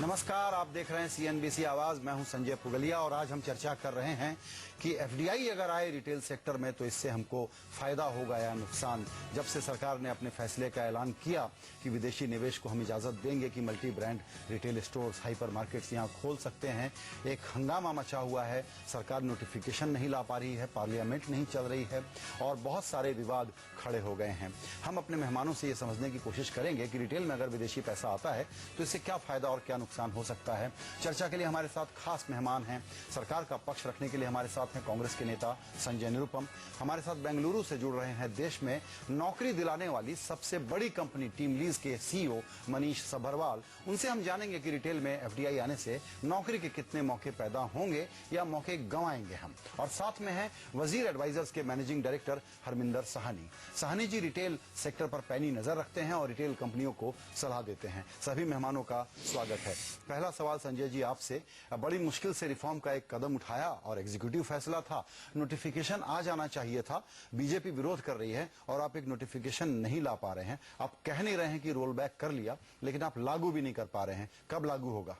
नमस्कार, आप देख रहे हैं सीएनबीसी आवाज। मैं हूं संजय पुगलिया और आज हम चर्चा कर रहे हैं कि एफडीआई अगर आए रिटेल सेक्टर में तो इससे हमको फायदा होगा या नुकसान। जब से सरकार ने अपने फैसले का ऐलान किया कि विदेशी निवेश को हम इजाजत देंगे कि multi brand retail stores, hyper markets यहां खोल सकते हैं, एक हंगामा मचा हुआ है। सरकार नोटिफिकेशन नहीं ला पा रही है, पार्लियामेंट नहीं चल रही है और बहुत सारे विवाद खड़े हो गए हैं। हम अपने मेहमानों से ये समझने की कोशिश करेंगे कि रिटेल में अगर विदेशी पैसा आता है तो इससे क्या फायदा और क्या नुकसान हो सकता है। चर्चा के लिए हमारे साथ खास मेहमान हैं। सरकार का पक्ष रखने के लिए हमारे साथ हैं कांग्रेस के नेता संजय निरुपम। हमारे साथ बेंगलुरु से जुड़ रहे हैं देश में नौकरी दिलाने वाली सबसे बड़ी कंपनी टीम लीज के सीईओ मनीष सभरवाल। उनसे हम जानेंगे कि रिटेल में एफडीआई आने से नौकरी के कितने मौके पैदा होंगे या मौके गंवाएंगे हम। और साथ में है वजीर एडवाइजर्स के managing director Harminder Sahni. Sahni ji retail sector पर पैनी नजर रखते हैं और रिटेल कंपनियों को सलाह देते हैं। सभी मेहमानों का स्वागत है। पहला सवाल संजय जी आपसे, बड़ी मुश्किल से रिफॉर्म का एक कदम उठाया और एग्जीक्यूटिव फैसला था, नोटिफिकेशन आ जाना चाहिए था। बीजेपी विरोध कर रही है और आप एक नोटिफिकेशन नहीं ला पा रहे हैं। आप कह नहीं रहे हैं कि रोल बैक कर लिया, लेकिन आप लागू भी नहीं कर पा रहे हैं। कब लागू होगा?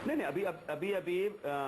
नहीं, अभी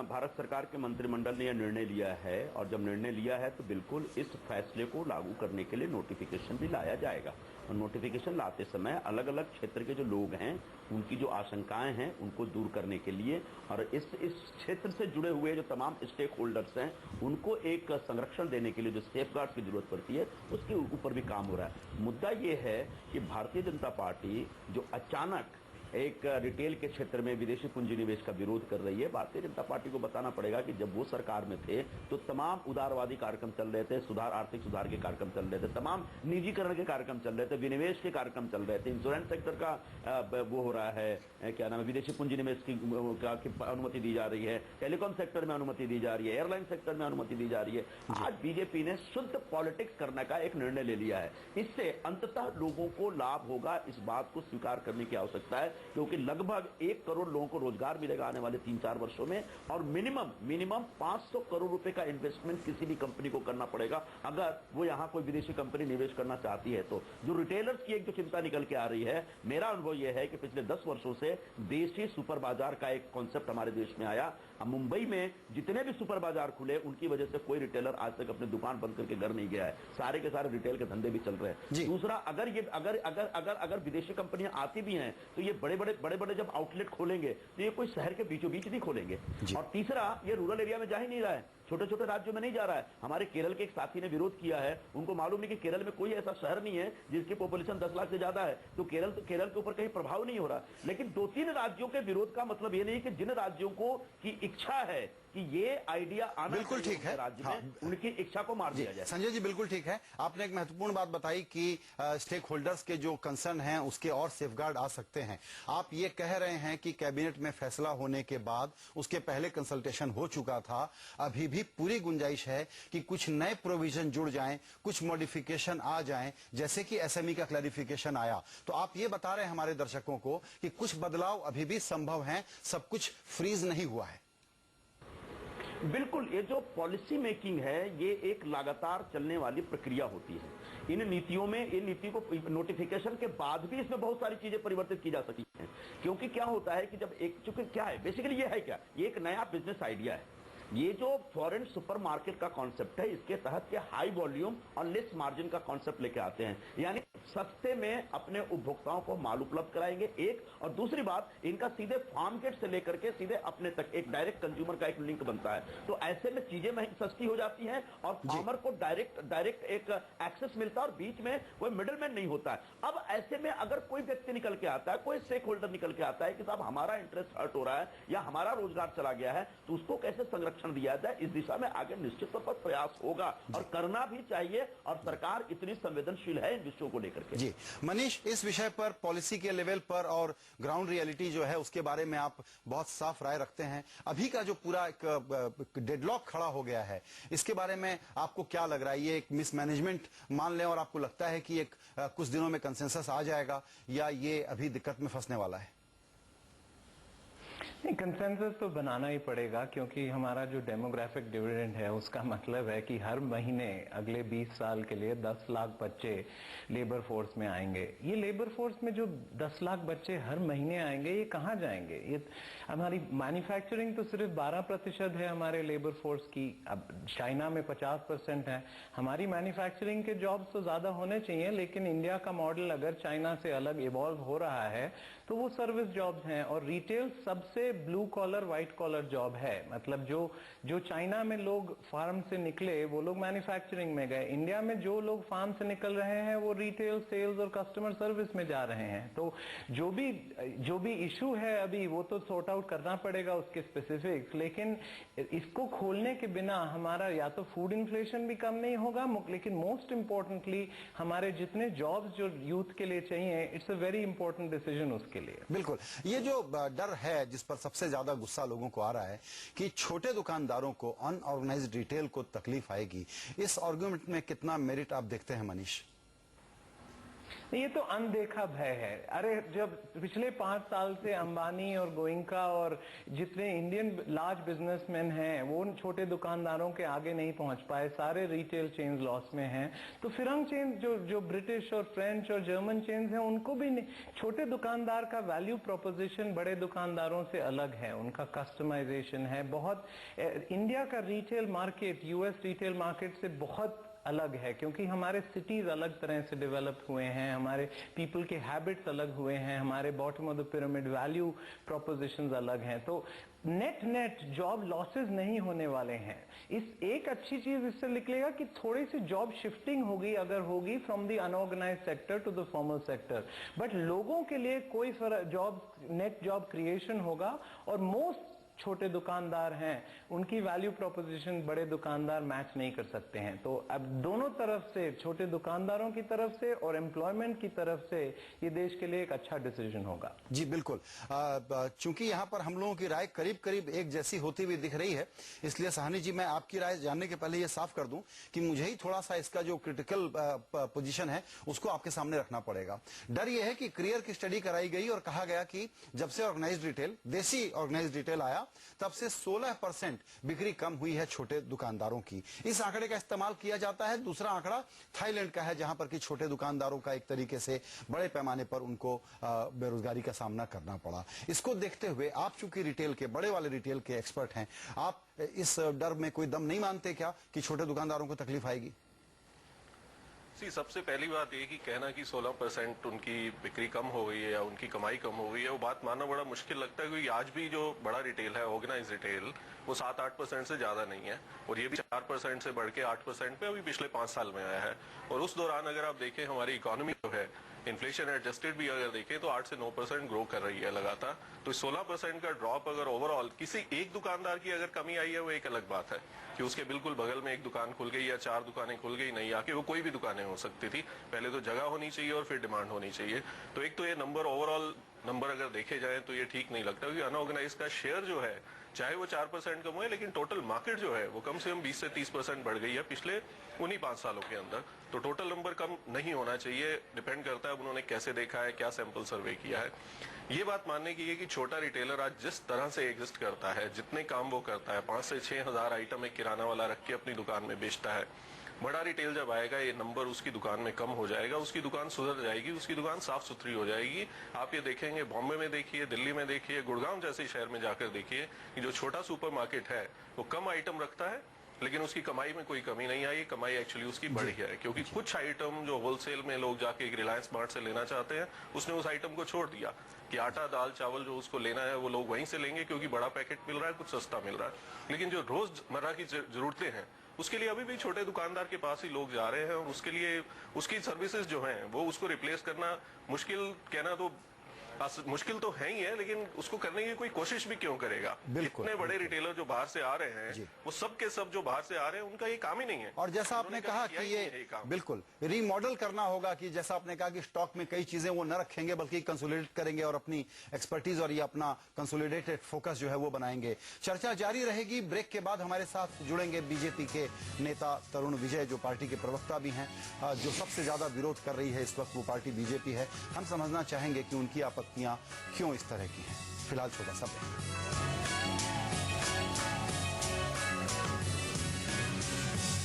भारत सरकार के मंत्रिमंडल ने यह निर्णय लिया है और जब निर्णय लिया है तो बिल्कुल इस फैसले को लागू करने के लिए नोटिफिकेशन भी लाया जाएगा। और नोटिफिकेशन लाते समय अलग अलग क्षेत्र के जो लोग हैं उनकी जो आशंकाएं हैं उनको दूर करने के लिए और इस क्षेत्र से जुड़े हुए जो तमाम स्टेक होल्डर्स हैं उनको एक संरक्षण देने के लिए जो सेफगार्ड की जरूरत पड़ती है उसके ऊपर भी काम हो रहा है। मुद्दा ये है कि भारतीय जनता पार्टी जो अचानक एक रिटेल के क्षेत्र में विदेशी पूंजी निवेश का विरोध कर रही है, भारतीय जनता पार्टी को बताना पड़ेगा कि जब वो सरकार में थे तो तमाम उदारवादी कार्यक्रम चल रहे थे, आर्थिक सुधार के कार्यक्रम चल रहे थे, तमाम निजीकरण के कार्यक्रम चल रहे थे, विनिवेश के कार्यक्रम चल रहे थे, इंश्योरेंस सेक्टर का वो हो रहा है, क्या नाम है, विदेशी पूंजी निवेश की अनुमति दी जा रही है, टेलीकॉम सेक्टर में अनुमति दी जा रही है, एयरलाइन सेक्टर में अनुमति दी जा रही है। आज बीजेपी ने शुद्ध पॉलिटिक्स करने का एक निर्णय ले लिया है। इससे अंततः लोगों को लाभ होगा, इस बात को स्वीकार करने की आवश्यकता है, क्योंकि लगभग 1 करोड़ लोगों को रोजगार मिलेगा आने वाले 3-4 वर्षों में और मिनिमम 500 करोड़ रुपए का इन्वेस्टमेंट किसी भी कंपनी को करना पड़ेगा अगर वो यहां कोई विदेशी कंपनी निवेश करना चाहती है। तो जो रिटेलर्स की एक जो चिंता निकल के आ रही है, मेरा अनुभव यह है कि पिछले 10 वर्षों से देशी सुपर बाजार का एक कॉन्सेप्ट हमारे देश में आया। मुंबई में जितने भी सुपर बाजार खुले उनकी वजह से कोई रिटेलर आज तक अपनी दुकान बंद करके घर नहीं गया है। सारे के सारे रिटेल के धंधे भी चल रहे हैं। दूसरा, अगर विदेशी कंपनियां आती भी हैं तो ये बड़े जब आउटलेट खोलेंगे तो ये कोई शहर के बीचों बीच नहीं खोलेंगे। और तीसरा, ये रूरल एरिया में जा ही नहीं रहा है, छोटे छोटे राज्यों में नहीं जा रहा है। हमारे केरल के एक साथी ने विरोध किया है, उनको मालूम नहीं कि केरल में कोई ऐसा शहर नहीं है जिसकी पॉपुलेशन 10 लाख से ज्यादा है, तो केरल के ऊपर कहीं प्रभाव नहीं हो रहा। लेकिन 2-3 राज्यों के विरोध का मतलब ये नहीं कि जिन राज्यों को की इच्छा है कि ये आइडिया आना बिल्कुल ठीक है, राज्य में उनकी इच्छा को मार दिया जाए। संजय जी बिल्कुल ठीक है। आपने एक महत्वपूर्ण बात बताई कि स्टेक होल्डर्स के जो कंसर्न हैं उसके और सेफगार्ड आ सकते हैं। आप ये कह रहे हैं कि कैबिनेट में फैसला होने के बाद उसके पहले कंसल्टेशन हो चुका था, अभी भी पूरी गुंजाइश है कि कुछ नए प्रोविजन जुड़ जाएं, कुछ मॉडिफिकेशन आ जाएं, जैसे कि एसएमई का क्लैरिफिकेशन आया। तो आप ये बता रहे हैं हमारे दर्शकों को कि कुछ बदलाव अभी भी संभव हैं, सब कुछ फ्रीज नहीं हुआ है। बिल्कुल, ये जो पॉलिसी मेकिंग है ये एक लगातार चलने वाली प्रक्रिया होती है। इन नीतियों में, इन नीति को नोटिफिकेशन के बाद भी इसमें बहुत सारी चीजें परिवर्तित की जा सकती हैं। क्योंकि क्या होता है कि जब चूंकि क्या है, बेसिकली ये है क्या, ये एक नया बिजनेस आइडिया है। ये जो फॉरेन सुपरमार्केट का कॉन्सेप्ट है, इसके तहत के हाई वॉल्यूम और लेस मार्जिन का कॉन्सेप्ट लेके आते हैं, यानी सस्ते में अपने उपभोक्ताओं को माल उपलब्ध कराएंगे एक, और दूसरी बात, इनका सीधे फार्म गेट से लेकर के सीधे अपने तक एक डायरेक्ट कंज्यूमर का एक लिंक बनता है। तो ऐसे में चीजें सस्ती हो जाती हैं और फार्मर को डायरेक्ट एक एक्सेस मिलता है और बीच में कोई मिडलमैन नहीं होता है। अब ऐसे में अगर कोई व्यक्ति निकल के आता है, कोई स्टेक होल्डर निकल के आता है कि साहब हमारा इंटरेस्ट हर्ट हो रहा है या हमारा रोजगार चला गया है, तो उसको कैसे संरक्षण दिया जाए, इस दिशा में आगे निश्चित तौर पर प्रयास होगा और करना भी चाहिए। और सरकार इतनी संवेदनशील है इन विषयों को लेकर के। जी मनीष, इस विषय पर पॉलिसी के लेवल पर और ग्राउंड रियलिटी जो है उसके बारे में आप बहुत साफ राय रखते हैं। अभी का जो पूरा एक डेडलॉक खड़ा हो गया है, इसके बारे में आपको क्या लग रहा है? ये एक मिसमैनेजमेंट मान लें और आपको लगता है कि एक कुछ दिनों में कंसेंसस आ जाएगा या ये अभी दिक्कत में फंसने वाला है? नहीं, कंसेंसस तो बनाना ही पड़ेगा, क्योंकि हमारा जो डेमोग्राफिक डिविडेंड है उसका मतलब है कि हर महीने अगले 20 साल के लिए 10 लाख बच्चे लेबर फोर्स में आएंगे। ये लेबर फोर्स में जो 10 लाख बच्चे हर महीने आएंगे, ये कहाँ जाएंगे? ये हमारी मैन्युफैक्चरिंग तो सिर्फ 12% है हमारे लेबर फोर्स की। अब चाइना में 50% है। हमारी मैन्युफैक्चरिंग के जॉब्स तो ज्यादा होने चाहिए, लेकिन इंडिया का मॉडल अगर चाइना से अलग इवॉल्व हो रहा है तो वो सर्विस जॉब्स हैं, और रिटेल सबसे blue collar white collar job है। मतलब जो चाइना में लोग फार्म से निकले वो लोग मैन्युफैक्चरिंग में गए, इंडिया में जो लोग फार्म से निकल रहे हैं वो रिटेल, सेल्स और कस्टमर सर्विस में जा रहे हैं। तो जो भी इशू है अभी वो तो सॉर्ट आउट करना पड़ेगा उसके स्पेसिफिक्स, लेकिन इसको खोलने के बिना हमारा या तो फूड इन्फ्लेशन भी कम नहीं होगा, लेकिन मोस्ट इंपॉर्टेंटली हमारे जितने जॉब्स जो यूथ के लिए चाहिए, it's a very important decision उसके लिए। बिल्कुल, ये जो डर है जिस पर सबसे ज्यादा गुस्सा लोगों को आ रहा है कि छोटे दुकानदारों को, अनऑर्गेनाइज्ड रिटेल को तकलीफ आएगी, इस आर्गुमेंट में कितना मेरिट आप देखते हैं मनीष? ये तो अनदेखा भय है। अरे जब पिछले 5 साल से अंबानी और गोइंका और जितने इंडियन लार्ज बिजनेसमैन हैं वो उन छोटे दुकानदारों के आगे नहीं पहुंच पाए, सारे रिटेल चेन्स लॉस में हैं, तो फिरंग चेन जो ब्रिटिश और फ्रेंच और जर्मन चेन्स हैं उनको भी छोटे दुकानदार का वैल्यू प्रोपोजिशन बड़े दुकानदारों से अलग है, उनका कस्टमाइजेशन है बहुत। इंडिया का retail market US retail market से बहुत अलग है, क्योंकि हमारे सिटीज अलग तरह से डेवलप हुए हैं, हमारे पीपल के हैबिट्स अलग हुए हैं, हमारे bottom of the pyramid value propositions अलग हैं। तो नेट जॉब लॉसेस नहीं होने वाले हैं। इस एक अच्छी चीज इससे निकलेगा कि थोड़ी सी जॉब शिफ्टिंग होगी, अगर होगी, from the unorganised sector to the formal sector, but लोगों के लिए कोई नेट जॉब क्रिएशन होगा। और मोस्ट छोटे दुकानदार हैं, उनकी वैल्यू प्रोपोजिशन बड़े दुकानदार मैच नहीं कर सकते हैं। तो अब दोनों तरफ से, छोटे दुकानदारों की तरफ से और एम्प्लॉयमेंट की तरफ से, ये देश के लिए एक अच्छा डिसीजन होगा। जी बिल्कुल, चूंकि यहाँ पर हम लोगों की राय करीब करीब एक जैसी होती हुई दिख रही है, इसलिए साहनी जी मैं आपकी राय जानने के पहले ये साफ कर दूं कि मुझे ही थोड़ा सा इसका जो क्रिटिकल पोजीशन है उसको आपके सामने रखना पड़ेगा। डर ये है कि करियर की स्टडी कराई गई और कहा गया कि जब से ऑर्गेनाइज्ड रिटेल, देसी ऑर्गेनाइज्ड रिटेल आया, तब से 16% बिक्री कम हुई है छोटे दुकानदारों की। इस आंकड़े का इस्तेमाल किया जाता है। दूसरा आंकड़ा थाईलैंड का है, जहां पर कि छोटे दुकानदारों का एक तरीके से बड़े पैमाने पर उनको बेरोजगारी का सामना करना पड़ा। इसको देखते हुए आप चूंकि रिटेल के, बड़े वाले रिटेल के एक्सपर्ट हैं, आप इस डर में कोई दम नहीं मानते क्या कि छोटे दुकानदारों को तकलीफ आएगी? सबसे पहली बात ये कि कहना कि 16% उनकी बिक्री कम हो गई है या उनकी कमाई कम हो गई है, वो बात मानना बड़ा मुश्किल लगता है, क्योंकि आज भी जो बड़ा रिटेल है, ऑर्गेनाइज रिटेल, वो 7-8% से ज्यादा नहीं है, और ये भी 4% से बढ़ के 8% पे अभी पिछले 5 साल में आया है। और उस दौरान अगर आप देखें हमारी इकोनॉमी जो है, इन्फ्लेशन एडजस्टेड भी अगर देखें तो 8 से 9% ग्रो कर रही है लगातार। तो 16% का ड्रॉप अगर ओवरऑल किसी एक दुकानदार की अगर कमी आई है वो एक अलग बात है, कि उसके बिल्कुल बगल में एक दुकान खुल गई या 4 दुकानें खुल गई, नहीं आके वो कोई भी दुकानें हो सकती थी। पहले तो जगह होनी चाहिए और फिर डिमांड होनी चाहिए। तो एक तो ये नंबर, ओवरऑल नंबर अगर देखे जाए तो ये ठीक नहीं लगता, क्योंकि अनऑर्गेनाइज का शेयर जो है, चाहे वो 4% कम हुए, लेकिन टोटल मार्केट जो है वो कम से कम 20 से 30% बढ़ गई है पिछले उन्हीं 5 सालों के अंदर। तो टोटल नंबर कम नहीं होना चाहिए, डिपेंड करता है उन्होंने कैसे देखा है, क्या सैंपल सर्वे किया है। ये बात मानने की है कि छोटा रिटेलर आज जिस तरह से एग्जिस्ट करता है, जितने काम वो करता है, 5 से 6 हजार आइटम एक किराना वाला रख के अपनी दुकान में बेचता है, बड़ा रिटेल जब आएगा ये नंबर उसकी दुकान में कम हो जाएगा, उसकी दुकान सुधर जाएगी, उसकी दुकान साफ सुथरी हो जाएगी। आप ये देखेंगे, बॉम्बे में देखिए, दिल्ली में देखिए, गुड़गांव जैसे शहर में जाकर देखिए कि जो छोटा सुपरमार्केट है वो कम आइटम रखता है, लेकिन उसकी कमाई में कोई कमी नहीं आई, कमाई एक्चुअली उसकी बढ़ी है, क्योंकि कुछ आइटम जो होलसेल में लोग जाके रिलायंस स्मार्ट से लेना चाहते हैं, उसने उस आइटम को छोड़ दिया कि आटा, दाल, चावल जो उसको लेना है वो लोग वहीं से लेंगे, क्योंकि बड़ा पैकेट मिल रहा है, कुछ सस्ता मिल रहा है। लेकिन जो रोजमर्रा की जरूरतें हैं उसके लिए अभी भी छोटे दुकानदार के पास ही लोग जा रहे हैं, और उसके लिए उसकी सर्विसेज जो हैं वो उसको रिप्लेस करना मुश्किल, कहना तो मुश्किल तो है ही है, लेकिन उसको करने की कोई कोशिश भी क्यों करेगा? इतने बड़े रिटेलर जो बाहर से आ रहे हैं, वो सब के सब जो बाहर से आ रहे हैं उनका ये काम ही नहीं है। और जैसा आपने कहा कि ये बिल्कुल रीमॉडल करना होगा, कि जैसा आपने कहा कि स्टॉक में कई चीजें वो न रखेंगे बल्कि कंसोलिडेट करेंगे और अपनी एक्सपर्टीज और ये अपना कंसोलिडेटेड फोकस जो है वो बनाएंगे। चर्चा जारी रहेगी। ब्रेक के बाद हमारे साथ जुड़ेंगे बीजेपी के नेता तरुण विजय, जो पार्टी के प्रवक्ता भी हैं, जो सबसे ज्यादा विरोध कर रही है इस वक्त वो पार्टी बीजेपी है। हम समझना चाहेंगे कि उनकी आपत्तियां क्यों इस तरह की हैं। फिलहाल छोटा सा ब्रेक।